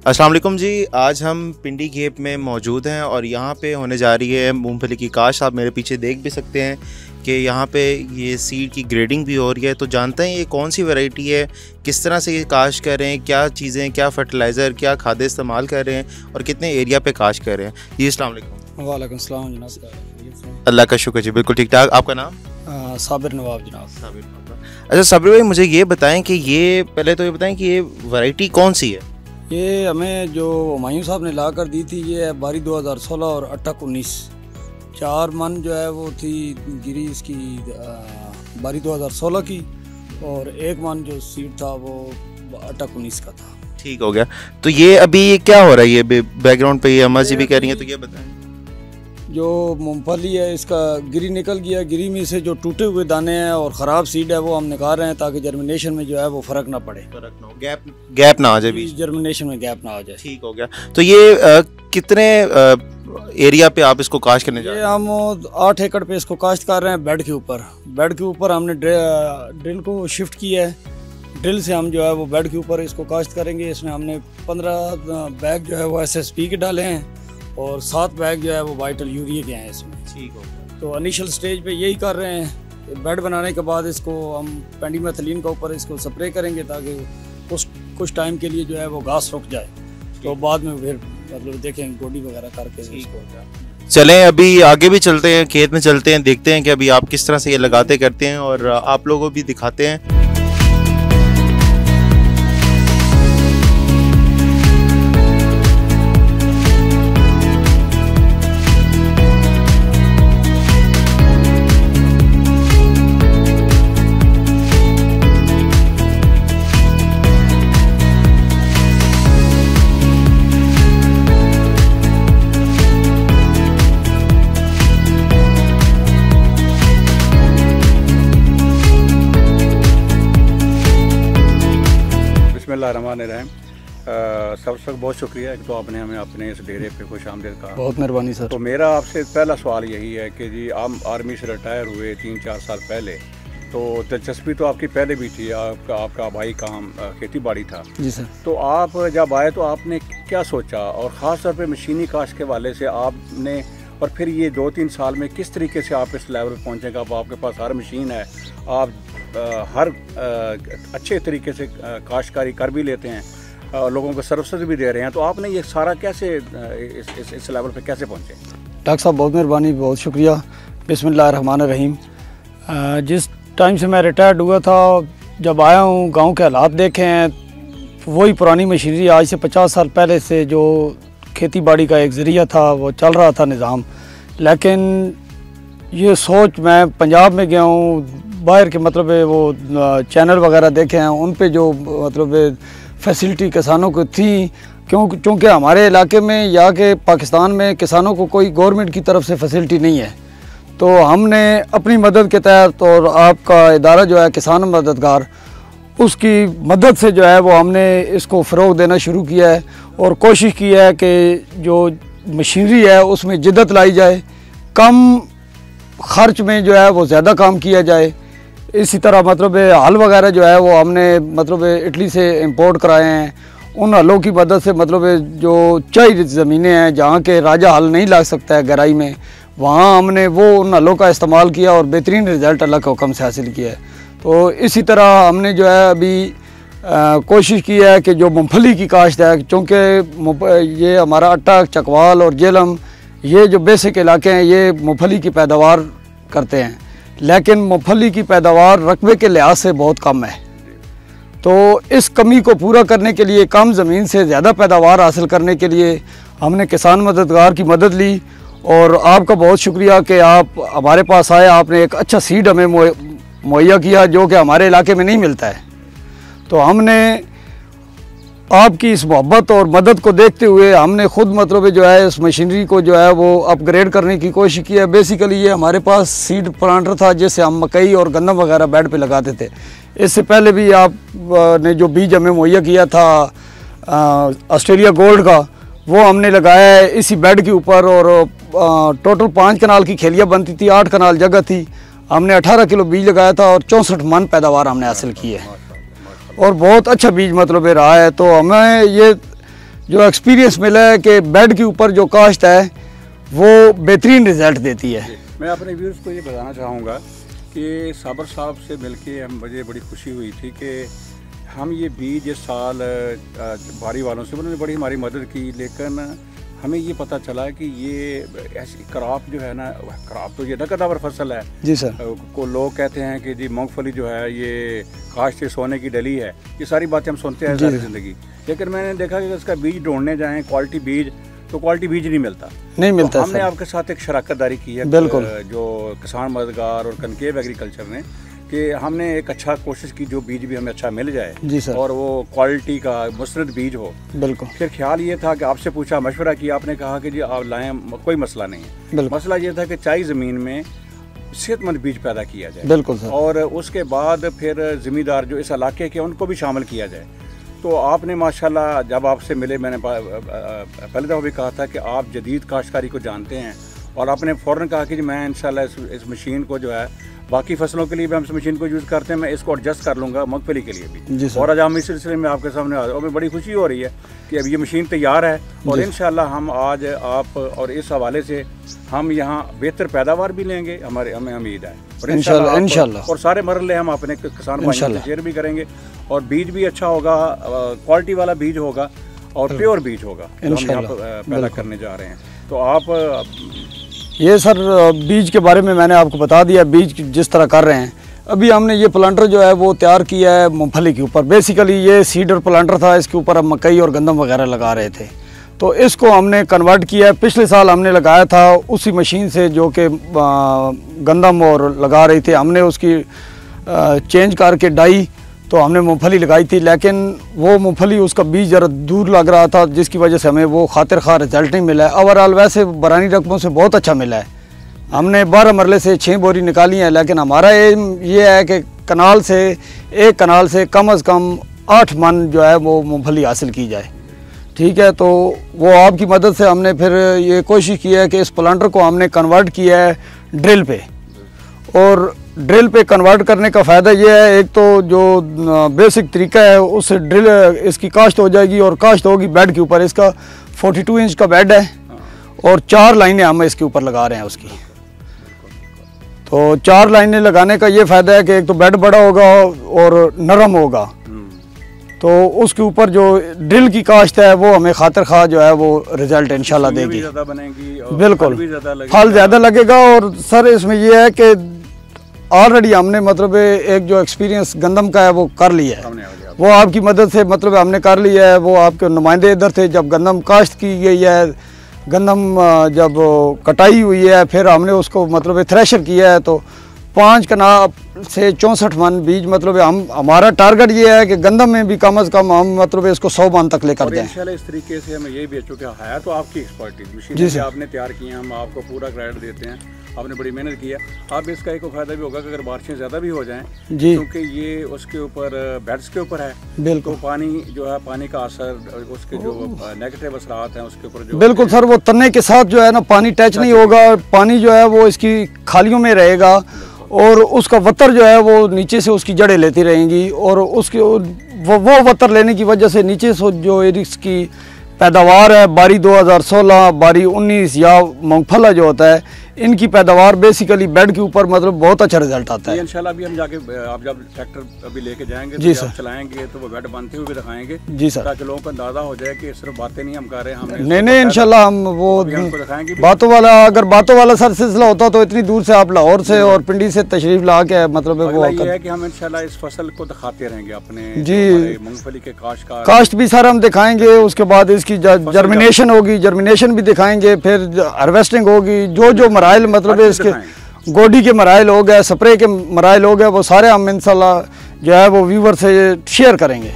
अस्सलाम वालेकुम जी। आज हम पिंडी घेप में मौजूद हैं और यहाँ पे होने जा रही है मूंगफली की काश्त। आप मेरे पीछे देख भी सकते हैं कि यहाँ पे ये सीड की ग्रेडिंग भी हो रही है। तो जानते हैं ये कौन सी वैरायटी है, किस तरह से ये काश्त कर रहे हैं, क्या चीज़ें, क्या फर्टिलाइज़र, क्या खादें इस्तेमाल कर रहे हैं और कितने एरिया पे काश्त कर रहे हैं। जी अस्सलाम वालेकुम। वालेकुम सलाम जनाब। अल्लाह का शुक्र जी, बिल्कुल ठीक ठाक। आपका नाम? साबिर नवाब जनाब। साबिर नवाब। अच्छा साबिर भाई, मुझे ये बताएं कि ये पहले तो ये बताएं कि ये वैरायटी कौन सी है। ये हमें जो हुमायूं साहब ने ला कर दी थी, ये है बारी 2016 और अटक 19। 4 मन जो है वो थी गिरी इसकी बारी 2016 की, और 1 मन जो सीड था वो अटक 19 का था। ठीक हो गया। तो ये अभी क्या हो रहा है, ये बैकग्राउंड पे ये अम्मा जी भी कह रही हैं, तो ये बताएं। जो मूंगफली है इसका गिरी निकल गया, गिरी में से जो टूटे हुए दाने हैं और ख़राब सीड है वो हम निकाल रहे हैं ताकि जर्मिनेशन में जो है वो फ़र्क ना पड़े, गैप ना आ जाए, बीच जर्मिनेशन में गैप ना आ जाए। ठीक हो गया। तो ये कितने एरिया पे आप इसको काश्त करने जा रहे हैं? हम 8 एकड़ पे इसको काश्त कर रहे हैं। बेड के ऊपर हमने ड्रिल को शिफ्ट किया है। ड्रिल से हम जो है वो बेड के ऊपर इसको काश्त करेंगे। इसमें हमने 15 बैग जो है वो SSP के डाले हैं और 7 बैग जो है वो वाइटल यूरिया के हैं इसमें। ठीक हो गया। तो इनिशियल स्टेज पे यही कर रहे हैं। बेड बनाने के बाद इसको हम पेंडिमेथिलीन के ऊपर इसको स्प्रे करेंगे ताकि कुछ टाइम के लिए जो है वो घास रुक जाए, तो बाद में फिर मतलब देखेंगे गोडी वगैरह करके इसको। चलें अभी आगे भी चलते हैं, खेत में चलते हैं, देखते हैं कि अभी आप किस तरह से ये लगाते करते हैं और आप लोगों को भी दिखाते हैं। बिस्मिल्लाहिर्रहमानिर्रहीम। सबसे बहुत शुक्रिया एक तो आपने हमें अपने इस डेरे पे खुशामदीद कहा। बहुत मेहरबानी सर। तो मेरा आपसे पहला सवाल यही है कि जी आप आर्मी से रिटायर हुए 3-4 साल पहले, तो दिलचस्पी तो आपकी पहले भी थी, आपका भाई काम खेती बाड़ी था। जी सर। तो आप जब आए तो आपने क्या सोचा, और ख़ास तौर पे मशीनी काश्त के वाले से आपने, और फिर ये 2-3 साल में किस तरीके से आप इस लेवल पहुँचेगा। अब आपके पास हर मशीन है, आप हर अच्छे तरीके से काश्तकारी कर भी लेते हैं, लोगों को सर्विसेज भी दे रहे हैं, तो आपने ये सारा कैसे इस लेवल पे कैसे पहुँचे? डॉक्टर साहब बहुत मेहरबानी, बहुत शुक्रिया। बिस्मिल्लाहिर्रहमानिर्रहीम। जिस टाइम से मैं रिटायर्ड हुआ था, जब आया हूँ गांव के हालात देखे हैं, वही पुरानी मशीनरी आज से 50 साल पहले से जो खेती बाड़ी का एक ज़रिया था वो चल रहा था निज़ाम। लेकिन ये सोच, मैं पंजाब में गया हूँ, बाहर के मतलब वो चैनल वगैरह देखे हैं, उन पे जो मतलब फैसिलिटी किसानों को थी, क्योंकि हमारे इलाके में या के पाकिस्तान में किसानों को कोई गवर्नमेंट की तरफ से फैसिलिटी नहीं है। तो हमने अपनी मदद के तहत, और आपका इदारा जो है किसान मददगार, उसकी मदद से जो है वो हमने इसको फ़रोग देना शुरू किया है और कोशिश की है कि जो मशीनरी है उसमें जिद्दत लाई जाए, कम ख़र्च में जो है वो ज़्यादा काम किया जाए। इसी तरह मतलब हल वगैरह जो है वो हमने मतलब इटली से इंपोर्ट कराए हैं। उन हलों की मदद से मतलब जो चाई ज़मीनें हैं जहाँ के राजा हल नहीं लग सकता है गहराई में, वहाँ हमने वो उन हलों का इस्तेमाल किया और बेहतरीन रिज़ल्ट अल्लाह के हुक्म से हासिल किया है। तो इसी तरह हमने जो है अभी कोशिश की है कि जो मूँगफली की काश्त है, चूँकि ये हमारा अटक, चकवाल और जेलम, ये जो बेसिक इलाके हैं, ये मूँगफली की पैदावार करते हैं, लेकिन मूँगफली की पैदावार रकबे के लिहाज से बहुत कम है। तो इस कमी को पूरा करने के लिए, कम ज़मीन से ज़्यादा पैदावार हासिल करने के लिए हमने किसान मददगार की मदद ली। और आपका बहुत शुक्रिया कि आप हमारे पास आए, आपने एक अच्छा सीड हमें मुहैया किया जो कि हमारे इलाके में नहीं मिलता है। तो हमने आपकी इस मोहब्बत और मदद को देखते हुए हमने ख़ुद मतलब जो है इस मशीनरी को जो है वो अपग्रेड करने की कोशिश की है। बेसिकली ये हमारे पास सीड प्लांटर था जिससे हम मकई और गन्ना वगैरह बेड पे लगाते थे। इससे पहले भी आप ने जो बीज हमें मुहैया किया था ऑस्ट्रेलिया गोल्ड का, वो हमने लगाया है इसी बेड के ऊपर। और टोटल 5 कनाल की खेलियाँ बनती थी, 8 कनाल जगह थी। हमने 18 किलो बीज लगाया था और 64 मन पैदावार हमने हासिल की है और बहुत अच्छा बीज मतलब रहा है। तो हमें ये जो एक्सपीरियंस मिला है कि बेड के ऊपर जो काश्त है वो बेहतरीन रिज़ल्ट देती है। मैं अपने व्यूअर्स को ये बताना चाहूँगा कि साबर साहब से मिलके मुझे बड़ी खुशी हुई थी कि हम ये बीज इस साल बारी वालों से उन्होंने बड़ी हमारी मदद की, लेकिन हमें ये पता चला कि ये ऐसी क्रॉप जो है ना, क्रॉप तो ये नकदावर फसल है जी सर। को लोग कहते हैं कि जी मूंगफली जो है ये काश्त से सोने की डली है, ये सारी बातें हम सुनते हैं सारी ज़िंदगी। लेकिन मैंने देखा कि इसका बीज ढूंढने जाएँ क्वालिटी बीज, तो क्वालिटी बीज नहीं मिलता। तो हमने आपके साथ एक शराकत की है बिल्कुल, जो किसान मददगार और कनकेव एग्रीकल्चर ने, कि हमने एक अच्छा कोशिश की जो बीज भी हमें अच्छा मिल जाए जी सर, और वो क्वालिटी का मुस्तरद बीज हो। बिल्कुल। फिर ख्याल ये था कि आपसे पूछा, मशवरा किया, आपने कहा कि जी आप लाएं, कोई मसला नहीं है। मसला ये था कि चाई ज़मीन में सेहतमंद बीज पैदा किया जाए। बिल्कुल सर। और उसके बाद फिर ज़मींदार जो इस इलाके के उनको भी शामिल किया जाए। तो आपने माशाल्लाह जब आपसे मिले, मैंने पहले दफ़ा भी कहा था कि आप जदीद काश्तकारी को जानते हैं, और आपने फ़ौरन कहा कि जी मैं इंशाल्लाह इस मशीन को जो है, बाकी फसलों के लिए भी हम इस मशीन को यूज़ करते हैं, मैं इसको एडजस्ट कर लूँगा मूंगफली के लिए भी। और आज हम इस सिलसिले में आपके सामने आ रहे हैं और मुझे बड़ी खुशी हो रही है कि अब ये मशीन तैयार है और इंशाल्लाह हम आज आप और इस हवाले से हम यहाँ बेहतर पैदावार भी लेंगे, हमें उम्मीद है। और इंशाल्लाह और सारे मरहले हम अपने किसान भाइयों से शेयर भी करेंगे, और बीज भी अच्छा होगा, क्वालिटी वाला बीज होगा और प्योर बीज होगा जो हम यहाँ पैदा करने जा रहे हैं। तो आप ये सर बीज के बारे में मैंने आपको बता दिया, बीज जिस तरह कर रहे हैं। अभी हमने ये प्लांटर जो है वो तैयार किया है मूंगफली के ऊपर। बेसिकली ये सीडर प्लांटर था, इसके ऊपर हम मकई और गंदम वगैरह लगा रहे थे, तो इसको हमने कन्वर्ट किया है। पिछले साल हमने लगाया था उसी मशीन से जो कि गंदम और लगा रही थी, हमने उसकी चेंज करके डाई तो हमने मूंगफली लगाई थी, लेकिन वो मूंगफली उसका बीज ज़रा दूर लग रहा था, जिसकी वजह से हमें वो खातिर खा रिजल्ट नहीं मिला है। ओवरऑल वैसे बरानी रकबों से बहुत अच्छा मिला है। हमने 12 मरले से 6 बोरी निकाली हैं, लेकिन हमारा एम ये है कि एक कनाल से कम से कम 8 मन जो है वो मूंगफली हासिल की जाए। ठीक है, तो वो आपकी मदद से हमने फिर ये कोशिश की है कि इस प्लांटर को हमने कन्वर्ट किया है ड्रिल पे, और ड्रिल पे कन्वर्ट करने का फ़ायदा ये है, एक तो जो बेसिक तरीका है उससे ड्रिल इसकी काश्त हो जाएगी, और काश्त होगी बेड के ऊपर। इसका 42 इंच का बेड है और 4 लाइनें हम इसके ऊपर लगा रहे हैं उसकी। तो 4 लाइनें लगाने का ये फ़ायदा है कि एक तो बेड बड़ा होगा और नरम होगा, तो उसके ऊपर जो ड्रिल की काश्त है वो हमें खातिर खा जो है वो रिज़ल्ट इंशाल्लाह देगी। बिल्कुल, फल ज़्यादा लगेगा। और सर इसमें यह है कि ऑलरेडी हमने मतलब एक जो एक्सपीरियंस गंदम का है वो कर लिया है, वो आपकी मदद से मतलब हमने कर लिया है। वो आपके नुमाइंदे इधर थे जब गंदम काश्त की गई है, गंदम जब कटाई हुई है, फिर हमने उसको मतलब थ्रेशर किया है, तो 5 कनाल से 64 मन बीज मतलब हमारा टारगेट ये है कि गंदम में भी कम से कम हम मतलब इसको 100 मन तक लेकर जाएं। इंशाल्लाह इस तरीके से हमें यही बेचो कि है तो आपकी एक्सपर्टीज मशीन से आपने तैयार की है, हम आपको पूरा क्रेडिट देते हैं, आपने बड़ी मेहनत की है। अब इसका एक फ़ायदा भी होगा कि अगर बारिशें ज़्यादा भी हो जाएं, क्योंकि ये उसके ऊपर बेड्स के ऊपर है, बिल्कुल, तो पानी जो है, पानी का असर, उसके जो नेगेटिव असरात हैं उसके ऊपर जो बिल्कुल सर, वो तने के साथ जो है ना पानी टच नहीं होगा, पानी जो है वो इसकी खालियों में रहेगा, और उसका वतर जो है वो नीचे से उसकी जड़ें लेती रहेंगी, और उसके वो वतर लेने की वजह से नीचे से जो इसकी पैदावार है, बारी 2016, बारी 19 या मूंगफला जो होता है, इनकी पैदावार बेसिकली बेड के ऊपर मतलब बहुत अच्छा रिजल्ट आता है। इंशाल्लाह अभी हम जाके आप जब ट्रैक्टर अभी लेके जाएंगे जी सर, चलाएंगे तो वो बेड बनते हुए दिखाएंगे जी सर, ताकि लोगों को अंदाजा हो जाए कि सिर्फ बातें नहीं हम कर रहे हैं, नहीं इंशाल्लाह हम वो बातों वाला, अगर बातों वाला सर सिलसिला होता तो इतनी दूर से आप लाहौर से और पिंडी से तशरीफ ला के मतलब वो ये है कि हम इंशाल्लाह इस फसल को दिखाते रहेंगे अपने जी, मूंगफली के काश्त भी सर हम दिखाएंगे, उसके बाद इसकी जर्मिनेशन होगी, जर्मिनेशन भी दिखाएंगे, फिर हार्वेस्टिंग होगी, जो मराइल मतलब इसके गोडी के मराइल हो गए, स्प्रे के मराइल हो गए, वो सारे हम इंशाल्लाह जो है वो व्यूवर से शेयर करेंगे।